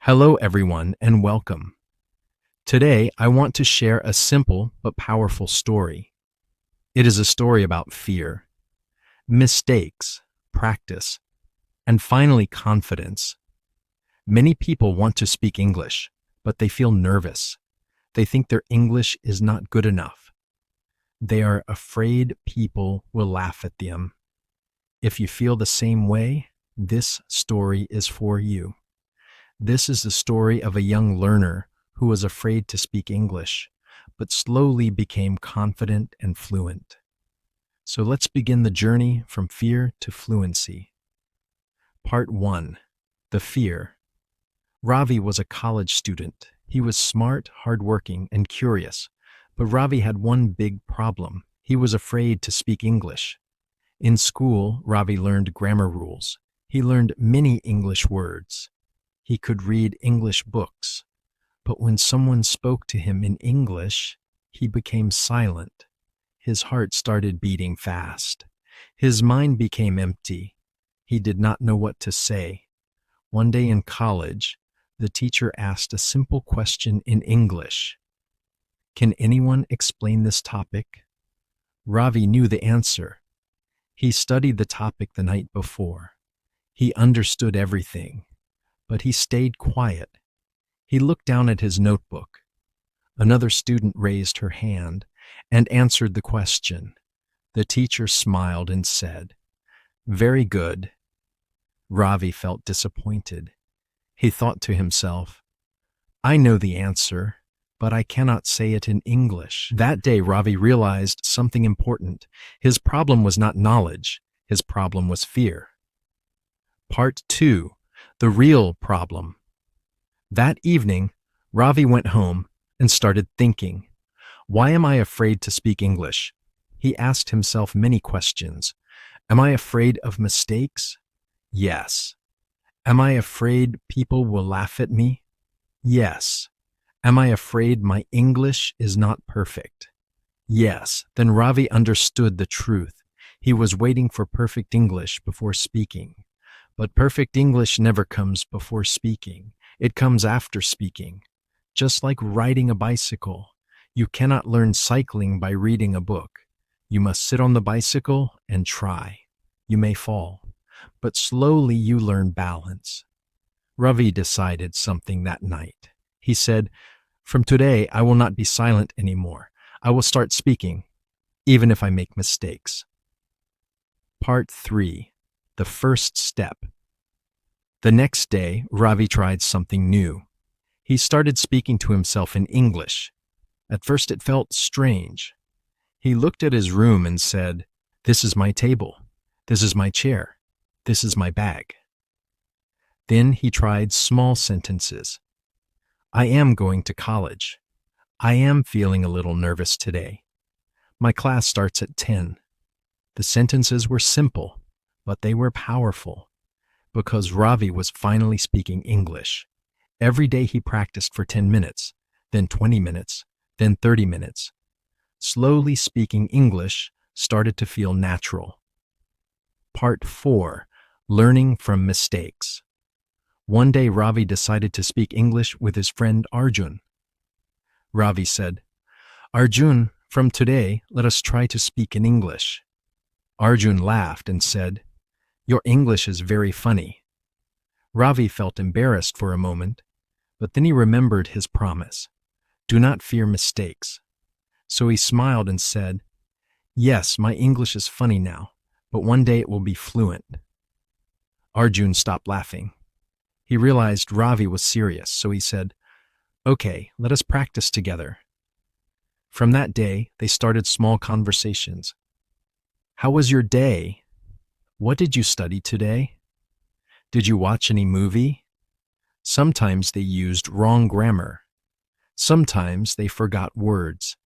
Hello, everyone, and welcome. Today, I want to share a simple but powerful story. It is a story about fear, mistakes, practice, and finally confidence. Many people want to speak English, but they feel nervous. They think their English is not good enough. They are afraid people will laugh at them. If you feel the same way, this story is for you. This is the story of a young learner who was afraid to speak English, but slowly became confident and fluent. So let's begin the journey from fear to fluency. Part 1. The Fear. Ravi was a college student. He was smart, hardworking, and curious. But Ravi had one big problem. He was afraid to speak English. In school, Ravi learned grammar rules. He learned many English words. He could read English books, but when someone spoke to him in English, he became silent. His heart started beating fast. His mind became empty. He did not know what to say. One day in college, the teacher asked a simple question in English. Can anyone explain this topic? Ravi knew the answer. He studied the topic the night before. He understood everything. But he stayed quiet. He looked down at his notebook. Another student raised her hand and answered the question. The teacher smiled and said, "Very good." Ravi felt disappointed. He thought to himself, "I know the answer, but I cannot say it in English." That day, Ravi realized something important. His problem was not knowledge. His problem was fear. Part 2. The real problem. That evening, Ravi went home and started thinking, why am I afraid to speak English? He asked himself many questions. Am I afraid of mistakes? Yes. Am I afraid people will laugh at me? Yes. Am I afraid my English is not perfect? Yes. Then Ravi understood the truth. He was waiting for perfect English before speaking. But perfect English never comes before speaking. It comes after speaking. Just like riding a bicycle. You cannot learn cycling by reading a book. You must sit on the bicycle and try. You may fall, but slowly you learn balance. Ravi decided something that night. He said, "From today, I will not be silent anymore. I will start speaking, even if I make mistakes." Part 3. The first step. The next day, Ravi tried something new. He started speaking to himself in English. At first it felt strange. He looked at his room and said, "This is my table. This is my chair. This is my bag." Then he tried small sentences. I am going to college. I am feeling a little nervous today. My class starts at 10. The sentences were simple, but they were powerful, because Ravi was finally speaking English. Every day he practiced for 10 minutes, then 20 minutes, then 30 minutes. Slowly speaking English started to feel natural. Part 4. Learning from mistakes. One day Ravi decided to speak English with his friend Arjun. Ravi said, "Arjun, from today, let us try to speak in English." Arjun laughed and said, "Your English is very funny." Ravi felt embarrassed for a moment, but then he remembered his promise. Do not fear mistakes. So he smiled and said, "Yes, my English is funny now, but one day it will be fluent." Arjun stopped laughing. He realized Ravi was serious, so he said, "Okay, let us practice together." From that day, they started small conversations. How was your day? What did you study today? Did you watch any movie? Sometimes they used wrong grammar. Sometimes they forgot words.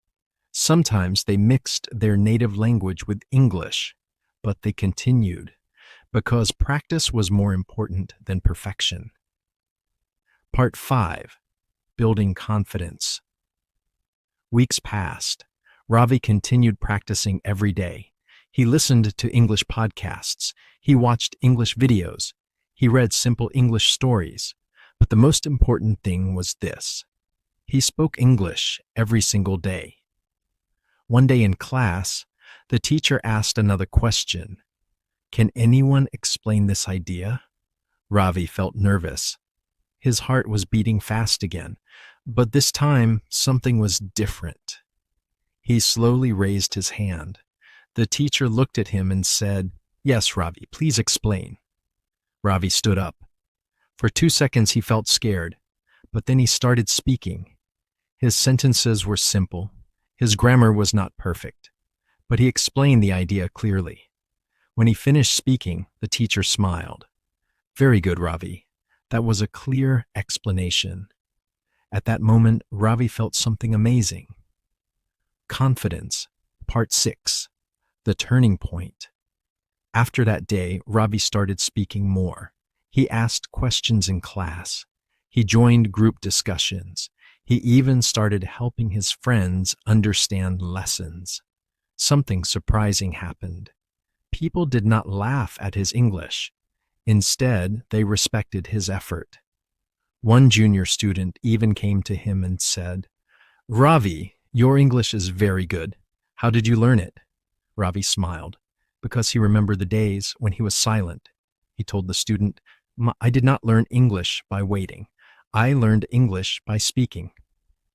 Sometimes they mixed their native language with English, but they continued, because practice was more important than perfection. Part 5. Building confidence. Weeks passed. Ravi continued practicing every day. He listened to English podcasts. He watched English videos. He read simple English stories. But the most important thing was this: he spoke English every single day. One day in class, the teacher asked another question. Can anyone explain this idea? Ravi felt nervous. His heart was beating fast again, but this time something was different. He slowly raised his hand. The teacher looked at him and said, "Yes, Ravi, please explain." Ravi stood up. For 2 seconds he felt scared, but then he started speaking. His sentences were simple. His grammar was not perfect, but he explained the idea clearly. When he finished speaking, the teacher smiled. "Very good, Ravi. That was a clear explanation." At that moment, Ravi felt something amazing. Confidence, Part 6, The Turning Point. After that day, Ravi started speaking more. He asked questions in class. He joined group discussions. He even started helping his friends understand lessons. Something surprising happened. People did not laugh at his English. Instead, they respected his effort. One junior student even came to him and said, "Ravi, your English is very good. How did you learn it?" Ravi smiled, because he remembered the days when he was silent. He told the student, "I did not learn English by waiting. I learned English by speaking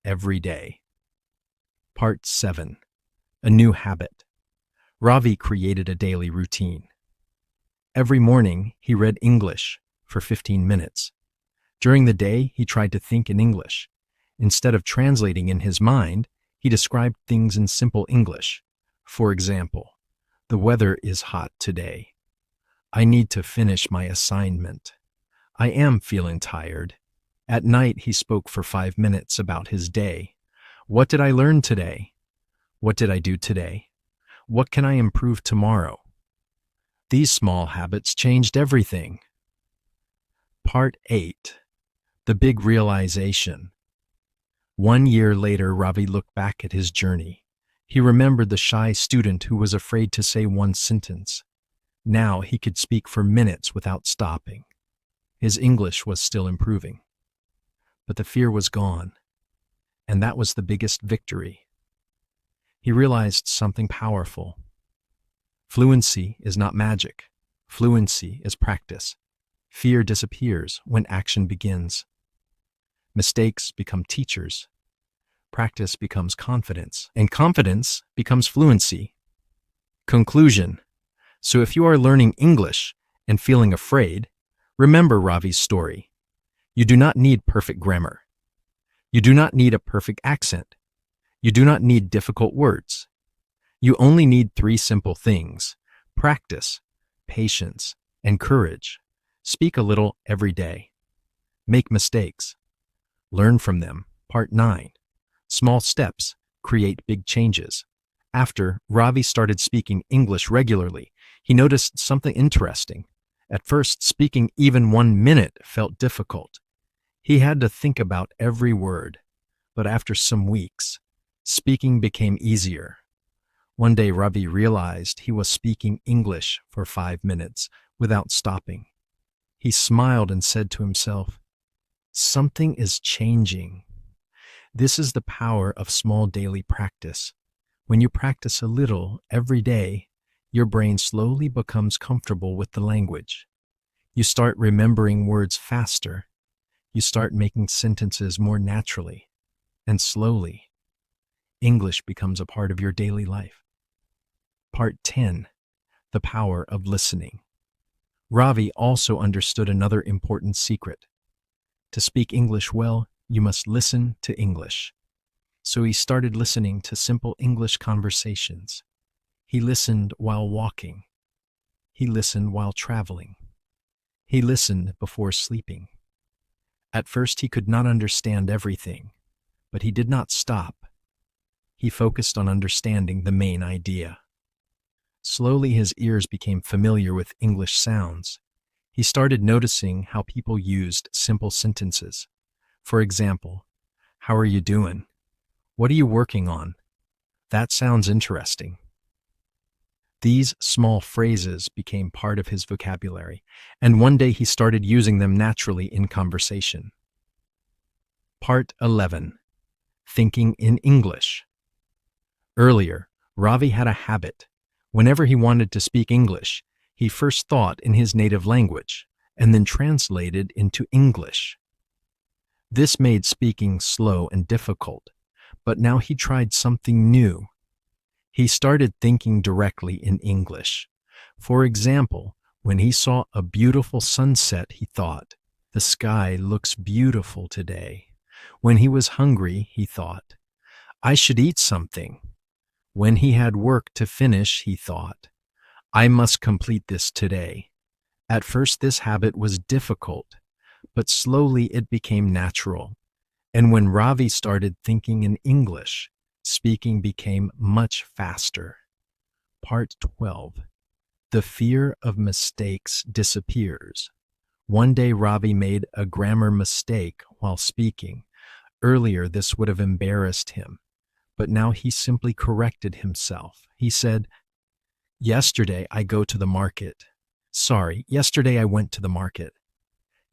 every day." Part 7. A New Habit. Ravi created a daily routine. Every morning, he read English for 15 minutes. During the day, he tried to think in English. Instead of translating in his mind, he described things in simple English. For example, "The weather is hot today. I need to finish my assignment. I am feeling tired." At night, he spoke for 5 minutes about his day. "What did I learn today? What did I do today? What can I improve tomorrow?" These small habits changed everything. Part 8. The Big Realization. 1 year later, Ravi looked back at his journey. He remembered the shy student who was afraid to say one sentence. Now he could speak for minutes without stopping. His English was still improving. But the fear was gone, and that was the biggest victory. He realized something powerful. Fluency is not magic. Fluency is practice. Fear disappears when action begins. Mistakes become teachers. Practice becomes confidence, and confidence becomes fluency. Conclusion. So if you are learning English and feeling afraid, remember Ravi's story. You do not need perfect grammar. You do not need a perfect accent. You do not need difficult words. You only need 3 simple things: practice, patience, and courage. Speak a little every day. Make mistakes. Learn from them. Part 9. Small steps create big changes. After Ravi started speaking English regularly, he noticed something interesting. At first, speaking even 1 minute felt difficult. He had to think about every word. But after some weeks, speaking became easier. One day, Ravi realized he was speaking English for 5 minutes without stopping. He smiled and said to himself, "Something is changing." This is the power of small daily practice. When you practice a little every day, your brain slowly becomes comfortable with the language. You start remembering words faster. You start making sentences more naturally. And slowly, English becomes a part of your daily life. Part 10. The Power of Listening. Ravi also understood another important secret. To speak English well, you must listen to English. So he started listening to simple English conversations. He listened while walking. He listened while traveling. He listened before sleeping. At first, he could not understand everything, but he did not stop. He focused on understanding the main idea. Slowly, his ears became familiar with English sounds. He started noticing how people used simple sentences. For example, "How are you doing? What are you working on? That sounds interesting." These small phrases became part of his vocabulary, and one day he started using them naturally in conversation. Part 11. Thinking in English. Earlier, Ravi had a habit. Whenever he wanted to speak English, he first thought in his native language and then translated into English. This made speaking slow and difficult, but now he tried something new. He started thinking directly in English. For example, when he saw a beautiful sunset, he thought, "The sky looks beautiful today." When he was hungry, he thought, "I should eat something." When he had work to finish, he thought, "I must complete this today." At first, this habit was difficult, but slowly it became natural. And when Ravi started thinking in English, speaking became much faster. Part 12. The fear of mistakes disappears. One day Ravi made a grammar mistake while speaking. Earlier, this would have embarrassed him, but now he simply corrected himself. He said, "Yesterday I go to the market." Sorry, yesterday I went to the market.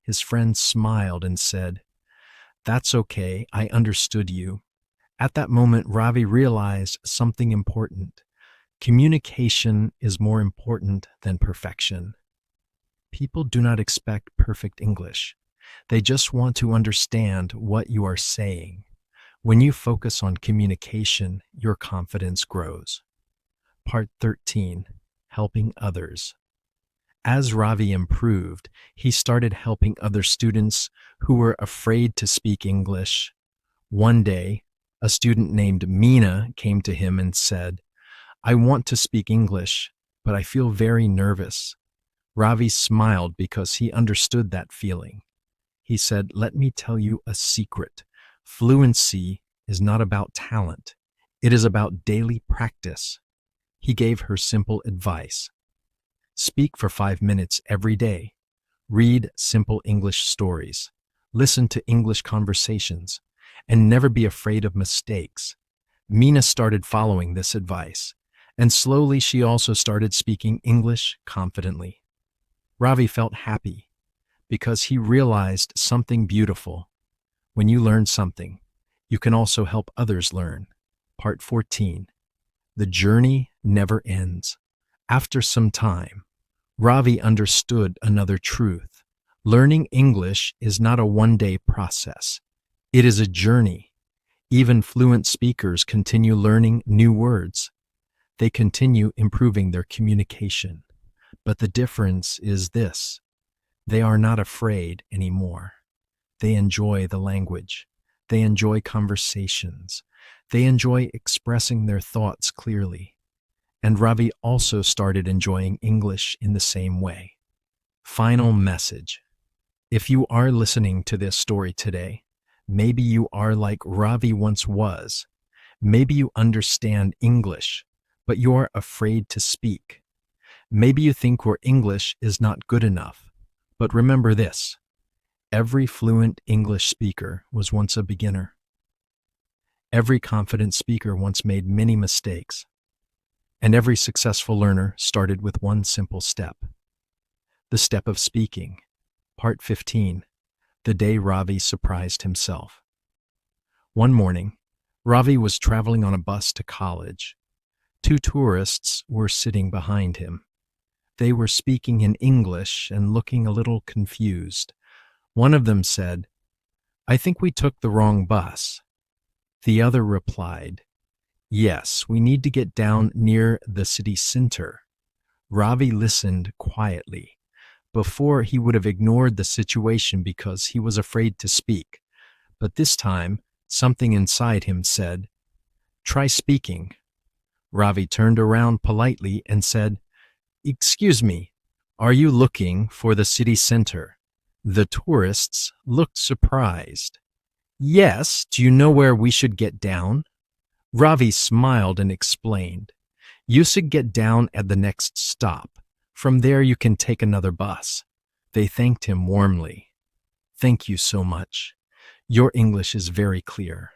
His friend smiled and said, "That's okay, I understood you." At that moment, Ravi realized something important. Communication is more important than perfection. People do not expect perfect English. They just want to understand what you are saying. When you focus on communication, your confidence grows. Part 13. Helping others. As Ravi improved, he started helping other students who were afraid to speak English. One day, a student named Meena came to him and said, "I want to speak English, but I feel very nervous." Ravi smiled because he understood that feeling. He said, "Let me tell you a secret. Fluency is not about talent. It is about daily practice." He gave her simple advice. Speak for 5 minutes every day. Read simple English stories. Listen to English conversations. And never be afraid of mistakes. Meena started following this advice, and slowly she also started speaking English confidently. Ravi felt happy because he realized something beautiful. When you learn something, you can also help others learn. Part 14. The journey never ends. After some time, Ravi understood another truth. Learning English is not a one-day process. It is a journey. Even fluent speakers continue learning new words. They continue improving their communication. But the difference is this: they are not afraid anymore. They enjoy the language. They enjoy conversations. They enjoy expressing their thoughts clearly. And Ravi also started enjoying English in the same way. Final message. If you are listening to this story today, maybe you are like Ravi once was. Maybe you understand English, but you are afraid to speak. Maybe you think your English is not good enough. But remember this: every fluent English speaker was once a beginner. Every confident speaker once made many mistakes. And every successful learner started with one simple step. The step of speaking. Part 15. The day Ravi surprised himself. One morning, Ravi was traveling on a bus to college. 2 tourists were sitting behind him. They were speaking in English and looking a little confused. One of them said, "I think we took the wrong bus." The other replied, "Yes, we need to get down near the city center." Ravi listened quietly. Before, he would have ignored the situation because he was afraid to speak. But this time, something inside him said, "Try speaking." Ravi turned around politely and said, "Excuse me, are you looking for the city center?" The tourists looked surprised. "Yes, do you know where we should get down?" Ravi smiled and explained, "You should get down at the next stop. From there you can take another bus." They thanked him warmly. "Thank you so much. Your English is very clear."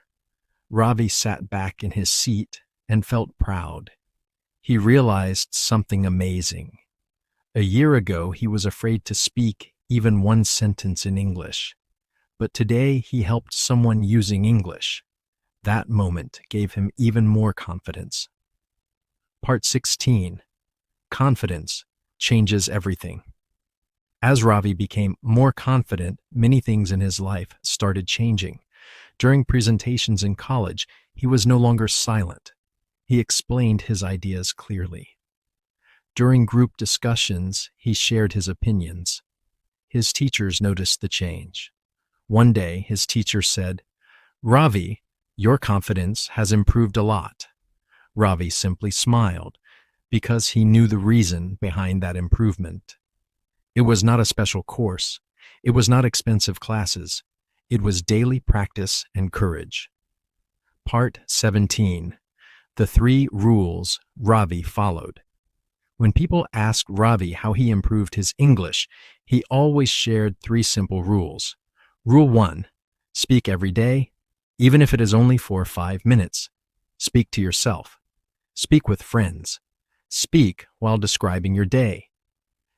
Ravi sat back in his seat and felt proud. He realized something amazing. A year ago, he was afraid to speak even one sentence in English. but today he helped someone using English. That moment gave him even more confidence. Part 16. Confidence changes everything. As Ravi became more confident, many things in his life started changing. During presentations in college, he was no longer silent. He explained his ideas clearly. During group discussions, he shared his opinions. His teachers noticed the change. One day, his teacher said, "Ravi, your confidence has improved a lot." Ravi simply smiled because he knew the reason behind that improvement. It was not a special course. It was not expensive classes. It was daily practice and courage. Part 17. The 3 rules Ravi followed. When people asked Ravi how he improved his English, he always shared 3 simple rules. Rule 1. Speak every day, even if it is only for 5 minutes. Speak to yourself. Speak with friends. Speak while describing your day.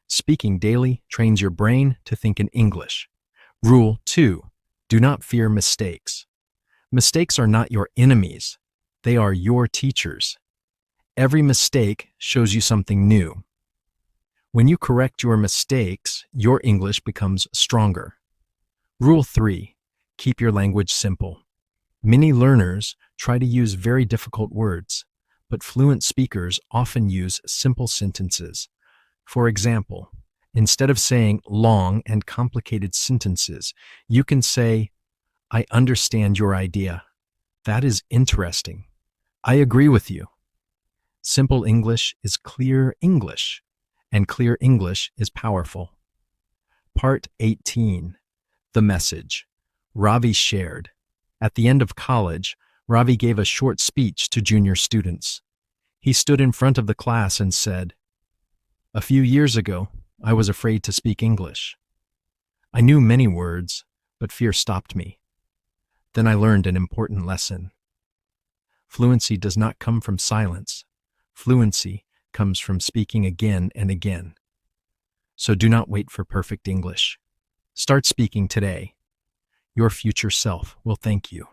Speaking daily trains your brain to think in English. Rule 2. Do not fear mistakes. Mistakes are not your enemies. They are your teachers. Every mistake shows you something new. When you correct your mistakes, your English becomes stronger. Rule 3. Keep your language simple. Many learners try to use very difficult words, but fluent speakers often use simple sentences. For example, instead of saying long and complicated sentences, you can say, "I understand your idea. That is interesting. I agree with you." Simple English is clear English, and clear English is powerful. Part 18. The message Ravi shared. At the end of college, Ravi gave a short speech to junior students. He stood in front of the class and said, "A few years ago, I was afraid to speak English. I knew many words, but fear stopped me. Then I learned an important lesson. Fluency does not come from silence. Fluency comes from speaking again and again. So do not wait for perfect English. Start speaking today. Your future self will thank you."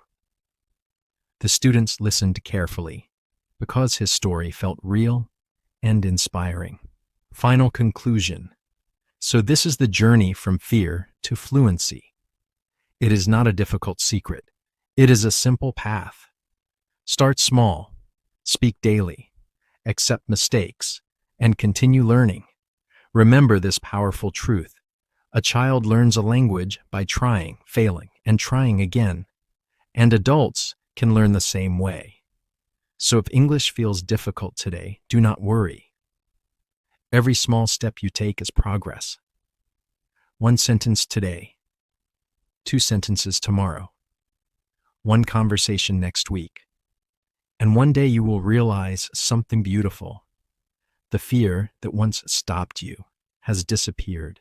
The students listened carefully because his story felt real and inspiring. Final conclusion. So this is the journey from fear to fluency. It is not a difficult secret. It is a simple path. Start small, speak daily, accept mistakes, and continue learning. Remember this powerful truth. A child learns a language by trying, failing, and trying again. And adults can learn the same way. So if English feels difficult today, do not worry. Every small step you take is progress. 1 sentence today, 2 sentences tomorrow, 1 conversation next week. And one day you will realize something beautiful. The fear that once stopped you has disappeared.